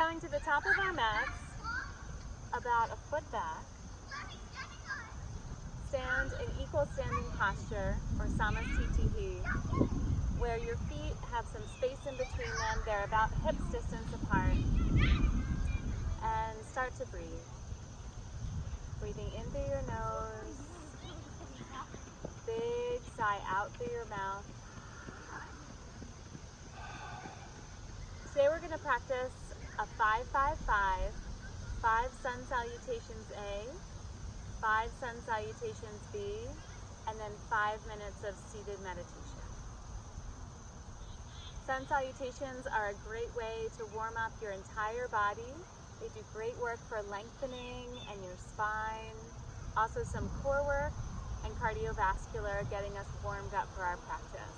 Going to the top of our mats, about a foot back. Stand in equal standing posture, or samasthiti, where your feet have some space in between them. They're about hips distance apart. And start to breathe. Breathing in through your nose. Big sigh out through your mouth. Today we're going to practice a 5-5-5, 5 sun salutations A, 5 sun salutations B, and then 5 minutes of seated meditation. Sun salutations are a great way to warm up your entire body. They do great work for lengthening and your spine. Also some core work and cardiovascular, getting us warmed up for our practice.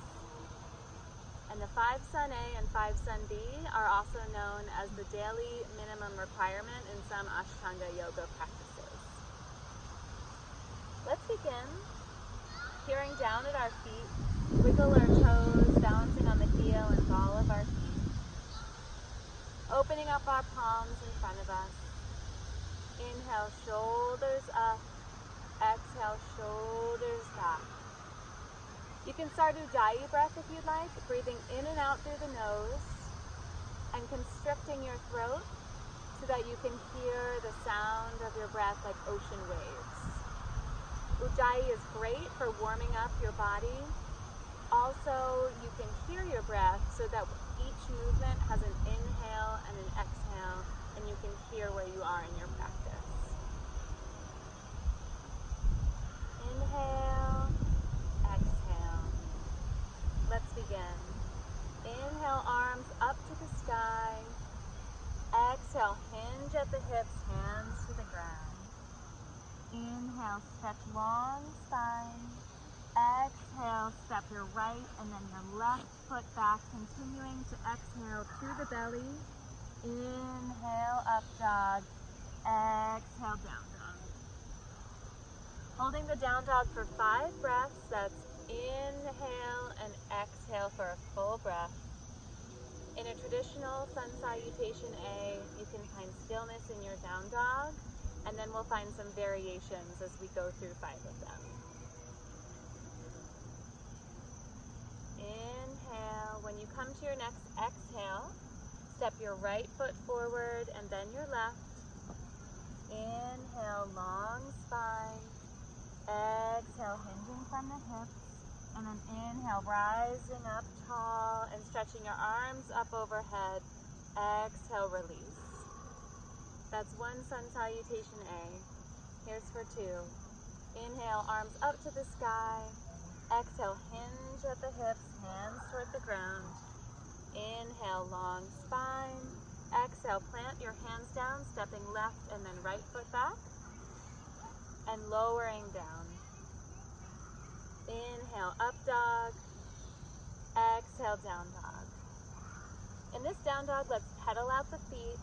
And the 5 sun A and 5 sun B are also known as the daily minimum requirement in some Ashtanga yoga practices. Let's begin. Peering down at our feet, wiggle our toes, balancing on the heel and ball of our feet. Opening up our palms in front of us. Inhale, shoulders up. Exhale, shoulders back. You can start Ujjayi breath if you'd like, breathing in and out through the nose and constricting your throat so that you can hear the sound of your breath like ocean waves. Ujjayi is great for warming up your body. Also, you can hear your breath so that each movement has an inhale and an exhale, and you can hear where you are in your practice. Inhale, exhale. Let's begin. Inhale, arms up to the sky. Exhale, hinge at the hips, hands to the ground. Inhale, stretch long spine. Exhale, step your right and then your left foot back, continuing to exhale to the belly. Inhale, up dog. Exhale, down dog. Holding the down dog for 5 breaths. That's inhale and exhale for a full breath. In a traditional sun salutation A, you can find stillness in your down dog, and then we'll find some variations as we go through 5 of them. Inhale. When you come to your next exhale, step your right foot forward and then your left. Inhale, long spine. Exhale, hinging from the hips. And then inhale, rising up tall and stretching your arms up overhead. Exhale, release. That's 1 sun salutation A. Here's for 2. Inhale, arms up to the sky. Exhale, hinge at the hips, hands toward the ground. Inhale, long spine. Exhale, plant your hands down, stepping left and then right foot back. And lowering down. Inhale, up dog. Exhale, down dog. In this down dog, let's pedal out the feet.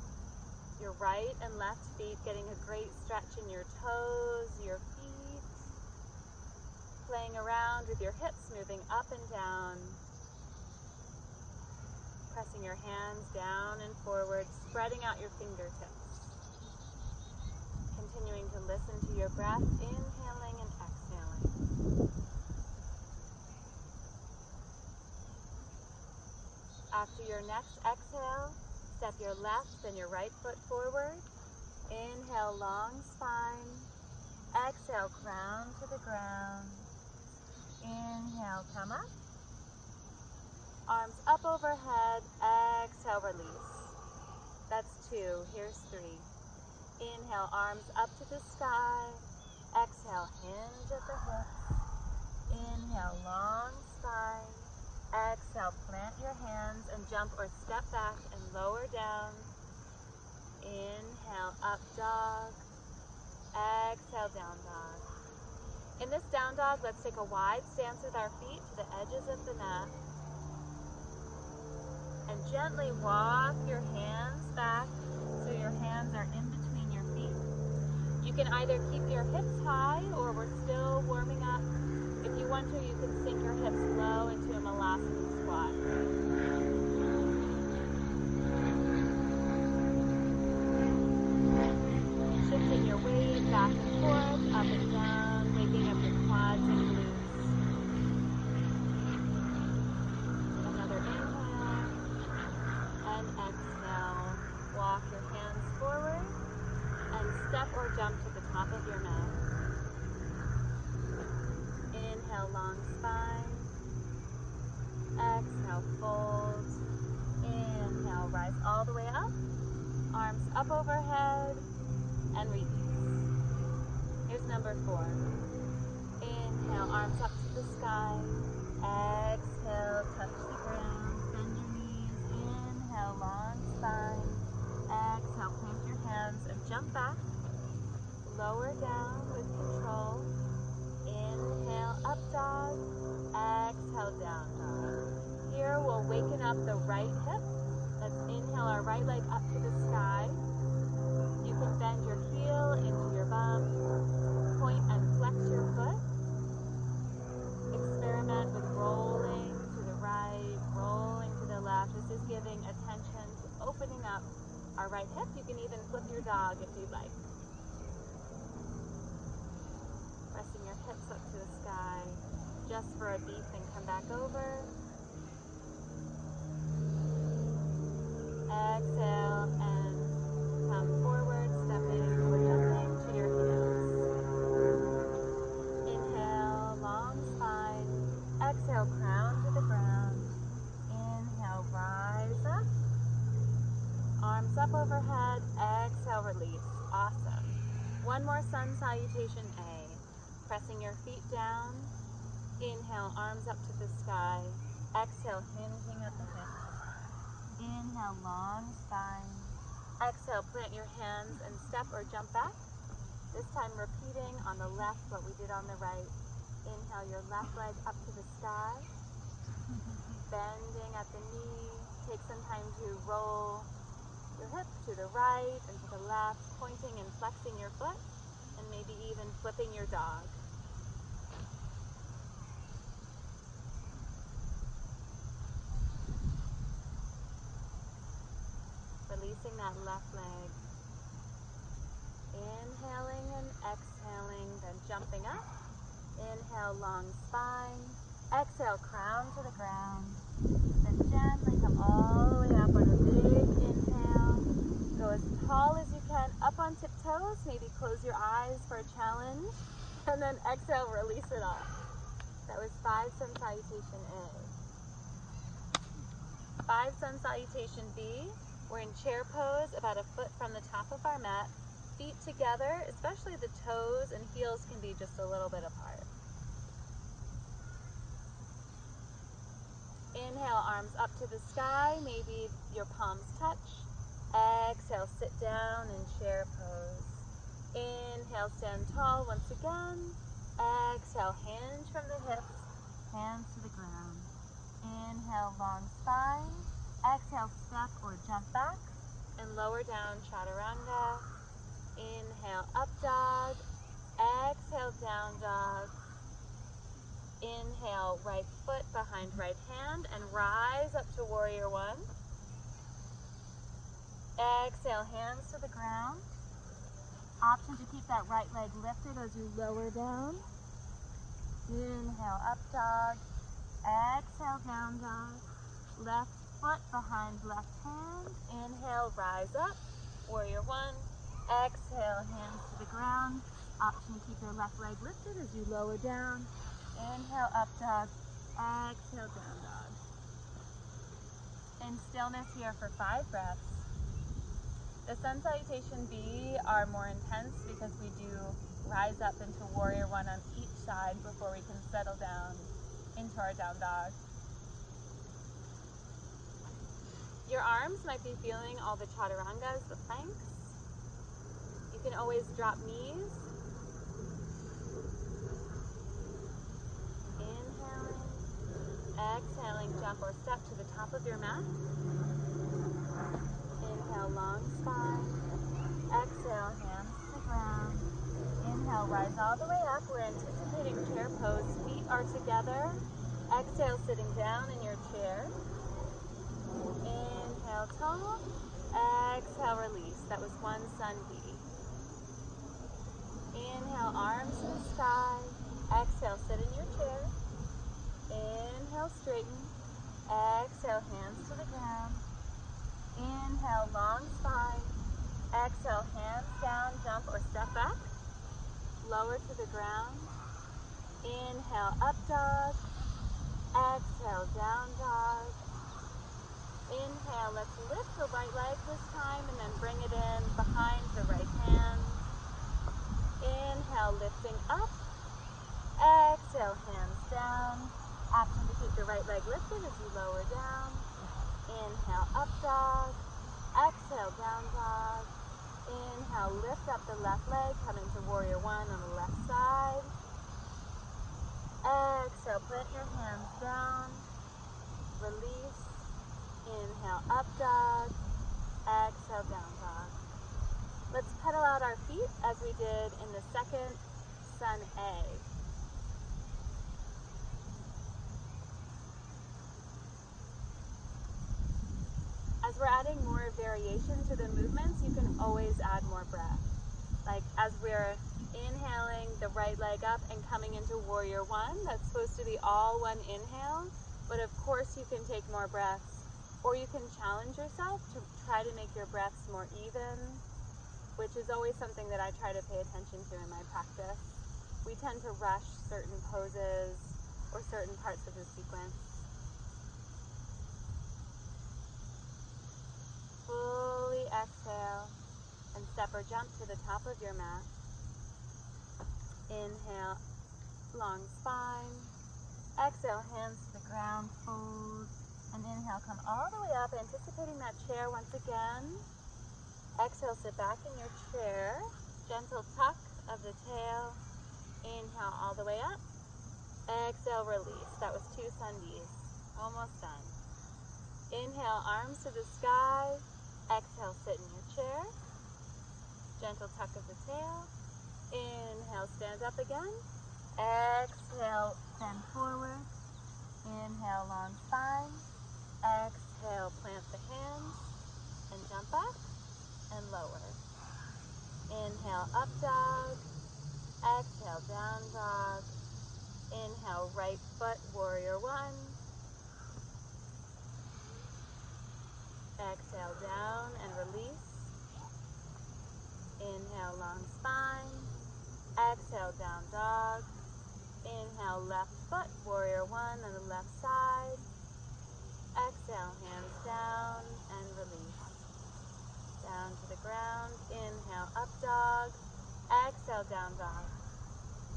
Your right and left feet, getting a great stretch in your toes, your feet. Playing around with your hips, moving up and down. Pressing your hands down and forward, spreading out your fingertips. Continuing to listen to your breath, inhaling and exhaling. After your next exhale, step your left and your right foot forward. Inhale, long spine. Exhale, crown to the ground. Inhale, come up. Arms up overhead. Exhale, release. That's 2. Here's 3. Inhale, arms up to the sky. Exhale, hinge at the hips. Inhale, long spine. Exhale, plant your hands and jump or step back and lower down. Inhale, up dog. Exhale, down dog. In this down dog, let's take a wide stance with our feet to the edges of the mat. And gently walk your hands back so your hands are in between your feet. You can either keep your hips high or we're still warming up. If you want to, you can sink your hips low into a malasana squat. jump to the top of your mat. Inhale, long spine. Exhale, fold. Inhale, rise all the way up. Arms up overhead and release. Here's number 4. Inhale, arms up to the sky. Exhale, touch the ground. Bend your knees. Inhale, long spine. Exhale, plant your hands and jump back. Lower down with control. Inhale, up dog. Exhale, down dog. Here we'll waken up the right hip. Let's inhale our right leg up to the sky. You can bend your heel into your bum. Point and flex your foot. Experiment with rolling to the right, rolling to the left. This is giving attention to opening up our right hip. You can even flip your dog if you'd like. Pressing your hips up to the sky just for a beat, then come back over. Exhale and come forward, stepping or jumping to your heels. Inhale, long spine. Exhale, crown to the ground. Inhale, rise up. Arms up overhead. Exhale, release. Awesome. One more sun salutation A. Pressing your feet down. Inhale, arms up to the sky. Exhale, hinging at the hips. Inhale, long spine. Exhale, plant your hands and step or jump back. This time repeating on the left what we did on the right. Inhale, your left leg up to the sky. Bending at the knee. Take some time to roll your hips to the right and to the left, pointing and flexing your foot, and maybe even flipping your dog. Releasing that left leg. Inhaling and exhaling, then jumping up. Inhale, long spine. Exhale, crown to the ground. Then gently come all the way up on a big inhale. Go as tall as you can, up on tiptoes. Maybe close your eyes for a challenge. And then exhale, release it off. That was 5 sun salutation A. 5 sun salutation B. We're in chair pose, about a foot from the top of our mat. Feet together, especially the toes and heels can be just a little bit apart. Inhale, arms up to the sky, maybe your palms touch. Exhale, sit down in chair pose. Inhale, stand tall once again. Exhale, hinge from the hips, hands to the ground. Inhale, long spine. Exhale, step or jump back and lower down, chaturanga. Inhale, up dog. Exhale, down dog. Inhale, right foot behind right hand and rise up to warrior 1. Exhale, hands to the ground. Option to keep that right leg lifted as you lower down. Inhale, up dog. Exhale, down dog. Left foot behind left hand. Inhale, rise up. Warrior 1. Exhale, hands to the ground. Option to keep your left leg lifted as you lower down. Inhale, up dog. Exhale, down dog. In stillness here for 5 breaths. The sun salutation B are more intense because we do rise up into warrior 1 on each side before we can settle down into our down dog. Your arms might be feeling all the chaturangas, the planks. You can always drop knees. Inhaling, exhaling, jump or step to the top of your mat. Inhale, long spine. Exhale, hands to the ground. Inhale, rise all the way up. We're anticipating chair pose. Feet are together. Exhale, sitting down in your chair. Inhale, tall. Exhale, release. That was 1 sun B. Inhale, arms to the sky. Exhale, sit in your chair. Inhale, straighten. Exhale, hands to the ground. Inhale, long spine. Exhale, hands down, jump or step back. Lower to the ground. Inhale, up dog. Exhale, down dog. Inhale, let's lift the right leg this time and then bring it in behind the right hand. Inhale, lifting up. Exhale, hands down. Option to keep the right leg lifted as you lower down. Inhale, up dog. Exhale, down dog. Inhale, lift up the left leg, coming to warrior one on the left side. Exhale, plant your hands down. Release. Inhale, up dog. Exhale, down dog. Let's pedal out our feet as we did in the second sun A. As we're adding more variation to the movements, you can always add more breath. Like as we're inhaling the right leg up and coming into warrior one, that's supposed to be all one inhale, but of course you can take more breaths, or you can challenge yourself to try to make your breaths more even, which is always something that I try to pay attention to in my practice. We tend to rush certain poses or certain parts of the sequence. Fully exhale and step or jump to the top of your mat. Inhale, long spine. Exhale, hands to the ground, fold. And inhale, come all the way up, anticipating that chair once again. Exhale, sit back in your chair. Gentle tuck of the tail. Inhale, all the way up. Exhale, release. That was 2 sundees. Almost done. Inhale, arms to the sky. Exhale, sit in your chair. Gentle tuck of the tail. Inhale, stand up again. Exhale, bend forward. Inhale, long spine. Exhale, plant the hands and jump back and lower. Inhale, up dog. Exhale, down dog. Inhale, right foot, warrior one. Exhale, down and release. Inhale, long spine. Exhale, down dog. Inhale, left foot, warrior one on the left side. Exhale, hands down and release. Down to the ground. Inhale, up dog. Exhale, down dog.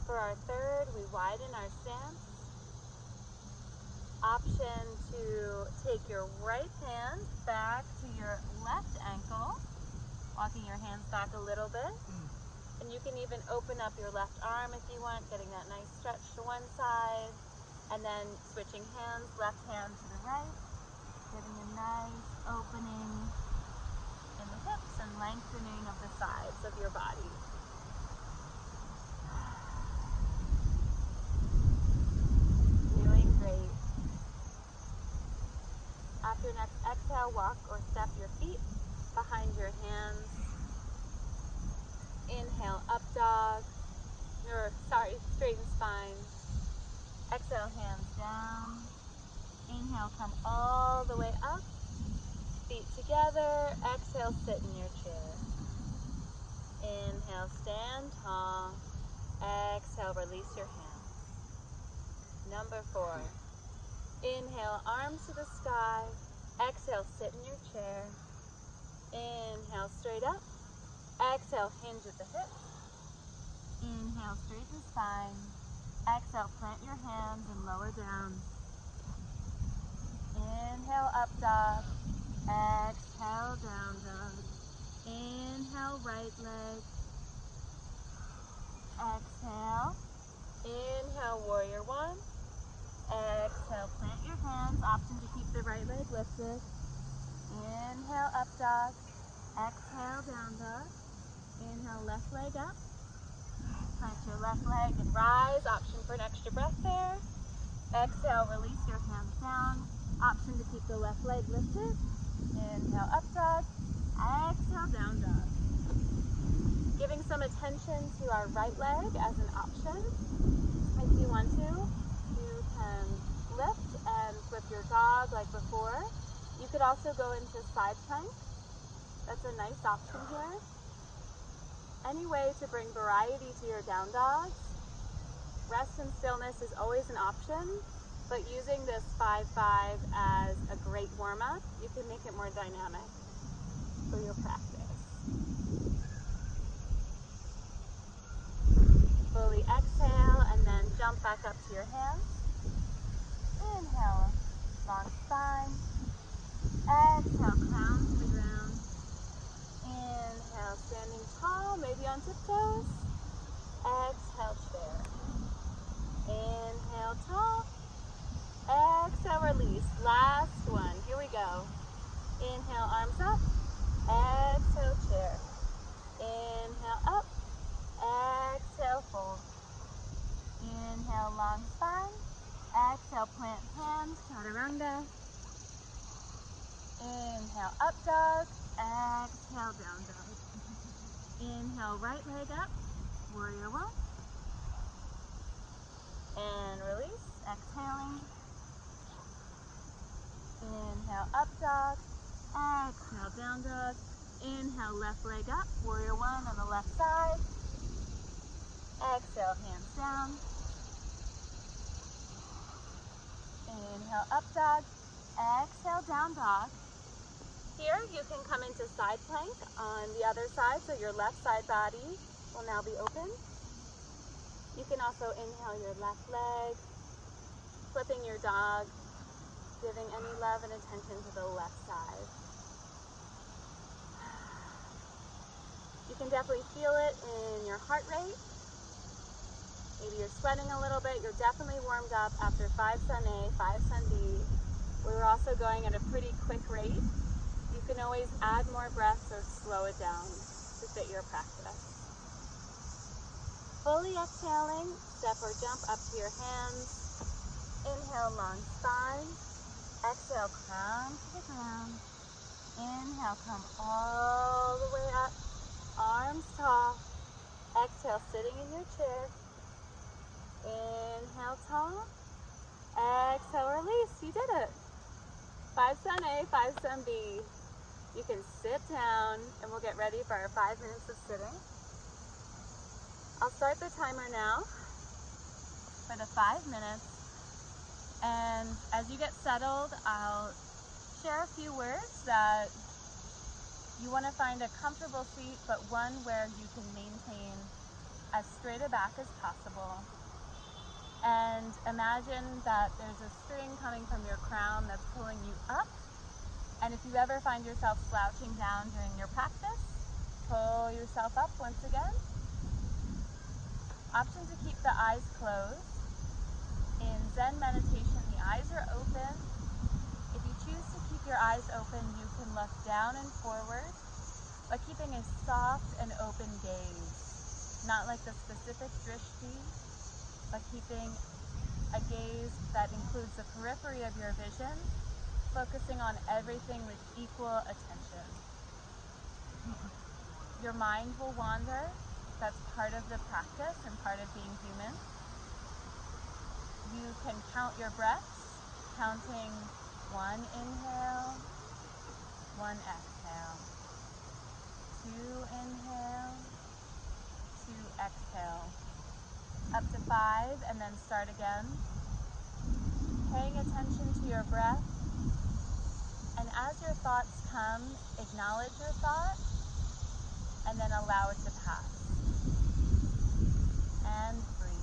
For our third, we widen our stance. Option to take your right hand back to your left ankle, walking your hands back a little bit. And you can even open up your left arm if you want, getting that nice stretch to one side. And then switching hands, left hand to the right, getting a nice opening in the hips and lengthening of the sides of your body. Doing great. After your next exhale, walk or step your feet behind your hands. Inhale, up dog. Straighten spine. Exhale, hands down. Inhale, come all the way up. Feet together. Exhale, sit in your chair. Inhale, stand tall. Exhale, release your hands. Number 4. Inhale, arms to the sky. Exhale, sit in your chair. Inhale, straight up. Exhale, hinge at the hips. Inhale, straighten spine. Exhale, plant your hands and lower down. Inhale, up dog. Exhale, down dog. Inhale, right leg. Exhale. Inhale, warrior one. Exhale, plant your hands. Option to keep the right leg lifted. Inhale, up dog. Exhale, down dog. Inhale, left leg up. Plant your left leg and rise. Option for an extra breath there. Exhale, release your hands down. Option to keep the left leg lifted. Inhale, up dog. Exhale, down dog. Giving some attention to our right leg as an option. If you want to, you can lift and flip your dog like before. You could also go into side plank. That's a nice option here. Any way to bring variety to your down dogs. Rest and stillness is always an option, but using this 5-5 as a great warm-up, you can make it more dynamic for your practice. Fully exhale and then jump back up to your hands. Inhale, long spine. Exhale, crown to the ground. Inhale, standing tall, maybe on tiptoes. Exhale, chair. Inhale, tall. Exhale, release. Last one. Here we go. Inhale, arms up. Exhale, chair. Inhale, up. Exhale, fold. Inhale, long spine. Exhale, plant hands, chaturanga. Inhale, up dog. Exhale, down dog. Inhale, right leg up, warrior one. And release, exhaling. Inhale, up dog. Exhale, down dog. Inhale, left leg up, warrior one on the left side. Exhale, hands down. Inhale, up dog. Exhale, down dog. Here you can come into side plank on the other side, so your left side body will now be open. You can also inhale your left leg, flipping your dog, giving any love and attention to the left side. You can definitely feel it in your heart rate. Maybe you're sweating a little bit. You're definitely warmed up after 5 sun A, 5 sun B. We were also going at a pretty quick rate. You can always add more breaths or slow it down to fit your practice. Fully exhaling, step or jump up to your hands. Inhale, long spine. Exhale, crown to the ground. Inhale, come all the way up. Arms tall. Exhale, sitting in your chair. Inhale, tall. Exhale, release. You did it. 5 sun A, 5 sun B. You can sit down and we'll get ready for our 5 minutes of sitting. I'll start the timer now for the 5 minutes. And as you get settled, I'll share a few words that you want to find a comfortable seat, but one where you can maintain as straight a back as possible. And imagine that there's a string coming from your crown that's pulling you up. And if you ever find yourself slouching down during your practice, pull yourself up once again. Option to keep the eyes closed. In Zen meditation, the eyes are open. If you choose to keep your eyes open, you can look down and forward, but keeping a soft and open gaze. Not like the specific drishti, but keeping a gaze that includes the periphery of your vision, focusing on everything with equal attention. Your mind will wander. That's part of the practice and part of being human. You can count your breaths, counting 1 inhale, 1 exhale, 2 inhale, 2 exhale, up to 5, and then start again. Paying attention to your breath. And as your thoughts come, acknowledge your thought and then allow it to pass. And breathe.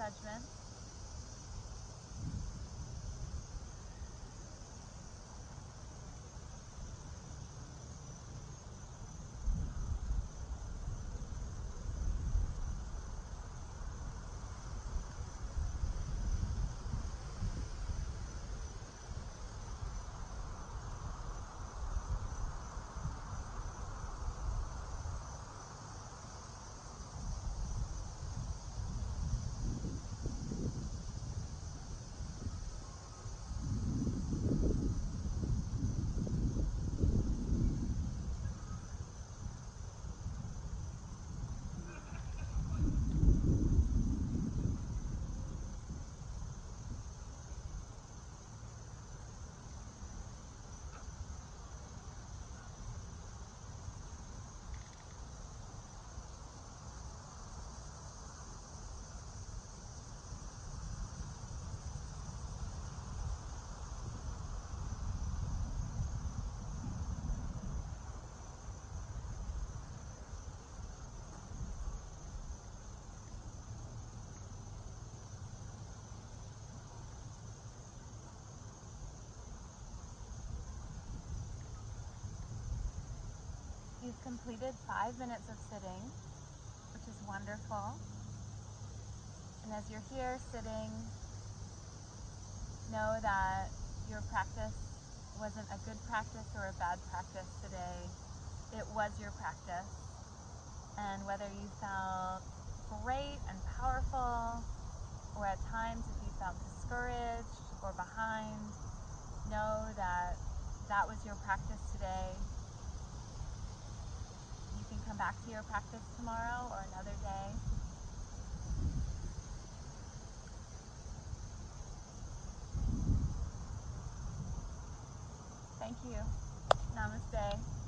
judgment. You've completed 5 minutes of sitting, which is wonderful. And as you're here sitting, know that your practice wasn't a good practice or a bad practice today. It was your practice. And whether you felt great and powerful, or at times if you felt discouraged or behind, know that that was your practice today. You can come back to your practice tomorrow or another day. Thank you. Namaste.